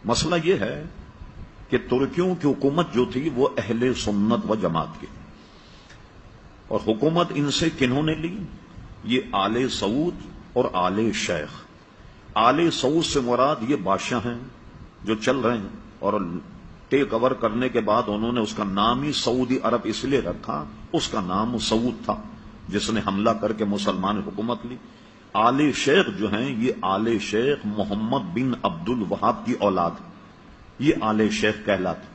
مسئلہ یہ ہے کہ ترکیوں کی حکومت جو تھی وہ اہل سنت و جماعت کی، اور حکومت ان سے کنہوں نے لی؟ یہ آل سعود اور آل شیخ۔ آل سعود سے مراد یہ بادشاہ ہیں جو چل رہے ہیں، اور ٹیک اوور کرنے کے بعد انہوں نے اس کا نام ہی سعودی عرب اس لیے رکھا، اس کا نام سعود تھا جس نے حملہ کر کے مسلمان حکومت لی۔ آل شیخ جو ہیں یہ آل شیخ محمد بن عبد الوہاب کی اولاد، یہ آل شیخ کہلاتے۔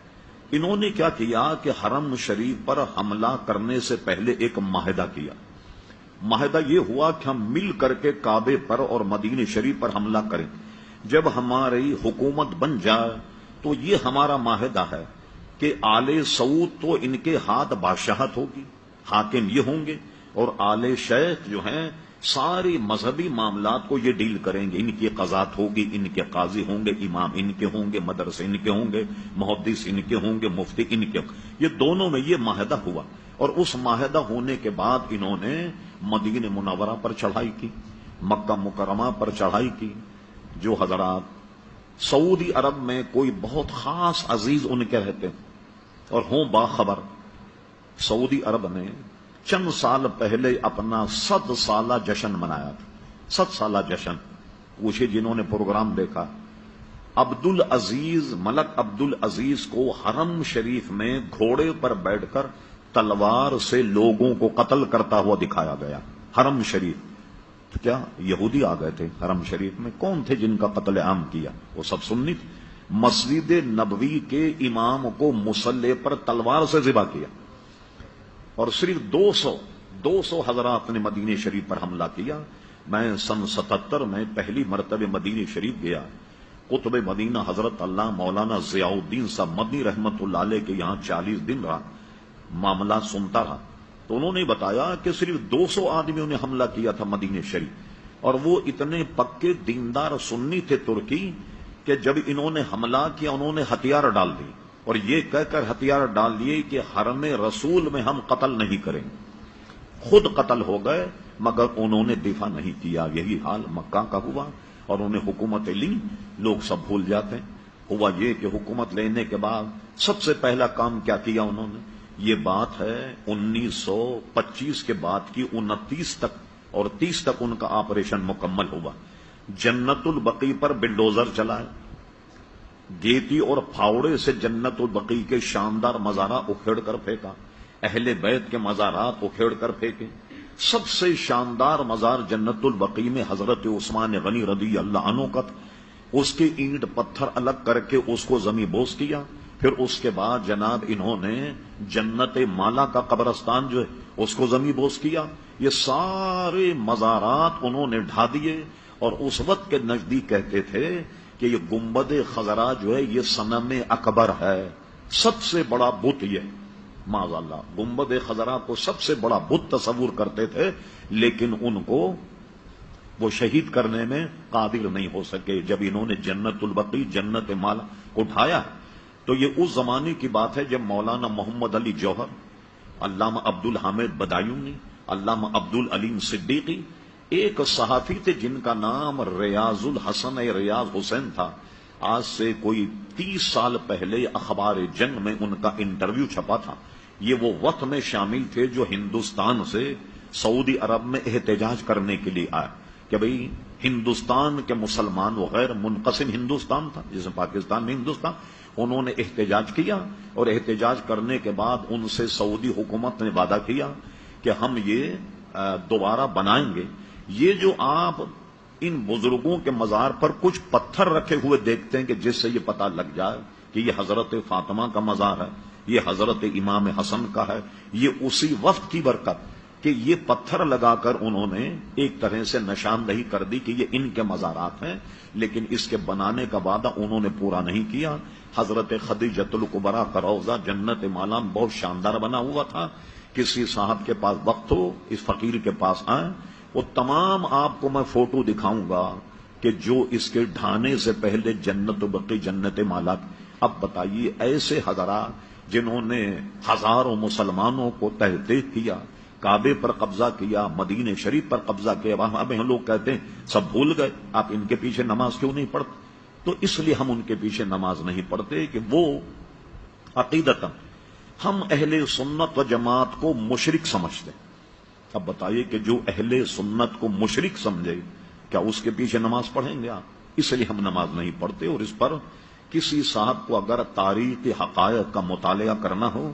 انہوں نے کیا کیا کہ حرم شریف پر حملہ کرنے سے پہلے ایک معاہدہ کیا۔ معاہدہ یہ ہوا کہ ہم مل کر کے کعبے پر اور مدینہ شریف پر حملہ کریں، جب ہماری حکومت بن جائے تو یہ ہمارا معاہدہ ہے کہ آل سعود تو ان کے ہاتھ بادشاہت ہوگی، حاکم یہ ہوں گے، اور آل شیخ جو ہیں ساری مذہبی معاملات کو یہ ڈیل کریں گے، ان کی قضات ہوگی، ان کے قاضی ہوں گے، امام ان کے ہوں گے، مدرسے ان کے ہوں گے، محدث ان کے ہوں گے، مفتی ان کے ہوں گے۔ یہ دونوں میں یہ معاہدہ ہوا، اور اس معاہدہ ہونے کے بعد انہوں نے مدینہ منورہ پر چڑھائی کی، مکہ مکرمہ پر چڑھائی کی۔ جو حضرات سعودی عرب میں کوئی بہت خاص عزیز ان کے رہتے ہیں اور ہوں باخبر، سعودی عرب نے چند سال پہلے اپنا 100 سالہ جشن منایا تھا، 100 سالہ جشن۔ پوچھے جنہوں نے پروگرام دیکھا، ملک عبد العزیز کو حرم شریف میں گھوڑے پر بیٹھ کر تلوار سے لوگوں کو قتل کرتا ہوا دکھایا گیا۔ حرم شریف تو کیا یہودی آ گئے تھے حرم شریف میں؟ کون تھے جن کا قتل عام کیا؟ وہ سب سنی تھے۔ مسجد نبوی کے امام کو مصلی پر تلوار سے ذبح کیا، اور صرف 200 حضرات نے مدینہ شریف پر حملہ کیا۔ میں سن 77 میں پہلی مرتبہ مدینہ شریف گیا، قطب مدینہ حضرت اللہ مولانا ضیاء الدین صاحب مدنی رحمت اللہ علیہ کے یہاں 40 دن رہا، معاملات سنتا رہا، تو انہوں نے بتایا کہ صرف 200 آدمیوں نے حملہ کیا تھا مدینہ شریف، اور وہ اتنے پکے دیندار سنی تھے ترکی کہ جب انہوں نے حملہ کیا انہوں نے ہتھیار ڈال دی، اور یہ کہہ کر ہتھیار ڈال دیے کہ حرم رسول میں ہم قتل نہیں کریں گے۔ خود قتل ہو گئے مگر انہوں نے دفاع نہیں کیا۔ یہی حال مکہ کا ہوا، اور انہیں حکومت لی۔ لوگ سب بھول جاتے ہیں۔ ہوا یہ کہ حکومت لینے کے بعد سب سے پہلا کام کیا کیا انہوں نے؟ یہ بات ہے 1925 کے بعد کی 29 تک اور 30 تک ان کا آپریشن مکمل ہوا۔ جنت البقیع پر بلڈوزر چلائے، گیتی اور پھاوڑے سے جنت البقیع کے شاندار مزارات اکھیڑ کر پھینکا، اہل بیت کے مزارات اکھیڑ کر پھینکے۔ سب سے شاندار مزار جنت البقیع میں حضرت عثمان غنی رضی اللہ عنہ کا تھا۔ اس کے اینٹ پتھر الگ کر کے اس کو زمین بوس کیا۔ پھر اس کے بعد جناب انہوں نے جنت مالا کا قبرستان جو ہے اس کو زمین بوس کیا۔ یہ سارے مزارات انہوں نے ڈھا دیے، اور اس وقت کے نزدیک کہتے تھے کہ یہ گنبد خضرا جو ہے یہ صنم اکبر ہے، سب سے بڑا بت یہ، معاذ اللہ گنبد خضرا کو سب سے بڑا بت تصور کرتے تھے، لیکن ان کو وہ شہید کرنے میں قادر نہیں ہو سکے۔ جب انہوں نے جنت البقیع جنت مالا کو اٹھایا تو یہ اس زمانے کی بات ہے جب مولانا محمد علی جوہر، علامہ عبد الحامد بدایونی، علامہ عبد العلیم صدیقی، ایک صحافی تھے جن کا نام ریاض الحسن ریاض حسین تھا۔ آج سے کوئی 30 سال پہلے اخبار جنگ میں ان کا انٹرویو چھپا تھا۔ یہ وہ وقت میں شامل تھے جو ہندوستان سے سعودی عرب میں احتجاج کرنے کے لیے آئے کہ بھئی ہندوستان کے مسلمان وغیر منقسم ہندوستان تھا جسے پاکستان میں ہندوستان، انہوں نے احتجاج کیا، اور احتجاج کرنے کے بعد ان سے سعودی حکومت نے وعدہ کیا کہ ہم یہ دوبارہ بنائیں گے۔ یہ جو آپ ان بزرگوں کے مزار پر کچھ پتھر رکھے ہوئے دیکھتے ہیں کہ جس سے یہ پتہ لگ جائے کہ یہ حضرت فاطمہ کا مزار ہے، یہ حضرت امام حسن کا ہے، یہ اسی وقت کی برکت کہ یہ پتھر لگا کر انہوں نے ایک طرح سے نشاندہی کر دی کہ یہ ان کے مزارات ہیں، لیکن اس کے بنانے کا وعدہ انہوں نے پورا نہیں کیا۔ حضرت خدیجۃ الکبریٰ کا روضہ جنت مالا بہت شاندار بنا ہوا تھا۔ کسی صاحب کے پاس وقت ہو اس فقیر کے پاس آئیں، وہ تمام آپ کو میں فوٹو دکھاؤں گا کہ جو اس کے ڈھانے سے پہلے جنت البقیع جنت مالا۔ اب بتائیے ایسے حضرات جنہوں نے ہزاروں مسلمانوں کو تحقیق کیا، کعبے پر قبضہ کیا، مدینہ شریف پر قبضہ کیا، وہاں ہم لوگ کہتے ہیں سب بھول گئے، آپ ان کے پیچھے نماز کیوں نہیں پڑھتے؟ تو اس لیے ہم ان کے پیچھے نماز نہیں پڑھتے کہ وہ عقیدتاً ہم اہل سنت و جماعت کو مشرک سمجھتے. اب بتائیے کہ جو اہل سنت کو مشرک سمجھے کیا اس کے پیچھے نماز پڑھیں گے آپ؟ اس لیے ہم نماز نہیں پڑھتے. اور اس پر کسی صاحب کو اگر تاریخ حقائق کا مطالعہ کرنا ہو،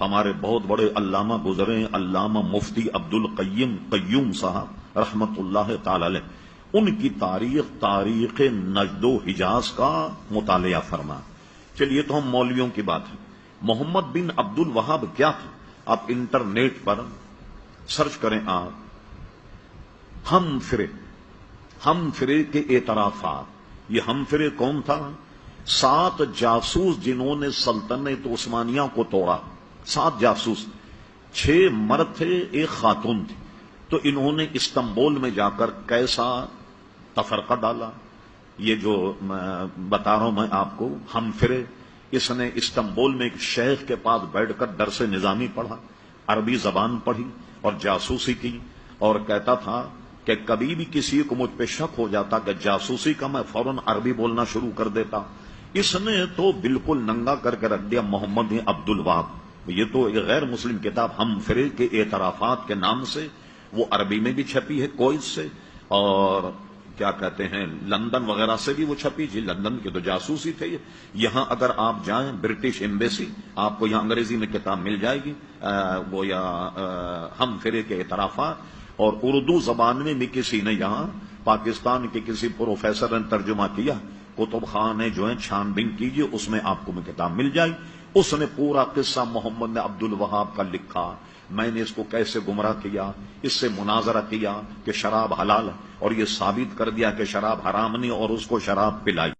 ہمارے بہت بڑے علامہ گزرے علامہ مفتی عبد القیم قیوم صاحب رحمت اللہ تعالی علیہ، ان کی تاریخ نجد و حجاز کا مطالعہ فرما. چلیے تو ہم مولویوں کی بات ہے. محمد بن عبد الوہاب کیا تھا؟ آپ انٹرنیٹ پر سرچ کریں آپ، ہم فرے کے اعترافات. یہ ہم فرے کون تھا؟ 7 جاسوس جنہوں نے سلطنت عثمانیہ کو توڑا. 7 جاسوس، 6 مرد تھے، 1 خاتون تھی. تو انہوں نے استنبول میں جا کر کیسا تفرقہ ڈالا. یہ جو بتا رہا ہوں میں آپ کو، ہم فرے، اس نے استنبول میں ایک شیخ کے پاس بیٹھ کر درس نظامی پڑھا، عربی زبان پڑھی اور جاسوسی کی. اور کہتا تھا کہ کبھی بھی کسی کو مجھ پہ شک ہو جاتا کہ جاسوسی کا، میں فوراً عربی بولنا شروع کر دیتا. اس نے تو بالکل ننگا کر کے رکھ دیا محمد بن عبد الوہاب. یہ تو ایک غیر مسلم کتاب ہم فرے کے اعترافات کے نام سے، وہ عربی میں بھی چھپی ہے کویت سے، اور کیا کہتے ہیں لندن وغیرہ سے بھی وہ چھپی. جی لندن کے تو جاسوس ہی تھے. یہاں اگر آپ جائیں برٹش ایمبیسی، آپ کو یہاں انگریزی میں کتاب مل جائے گی، وہ یا ہم فرے کے اعترافات، اور اردو زبان میں بھی کسی نے یہاں پاکستان کے کسی پروفیسر نے ترجمہ کیا. کتب خانے جو ہیں چھان بین کیجیے، اس میں آپ کو میں کتاب مل جائے. اس نے پورا قصہ محمد بن عبد الوہاب کا لکھا. میں نے اس کو کیسے گمراہ کیا، اس سے مناظرہ کیا کہ شراب حلال ہے، اور یہ ثابت کر دیا کہ شراب حرام نہیں، اور اس کو شراب پلائی.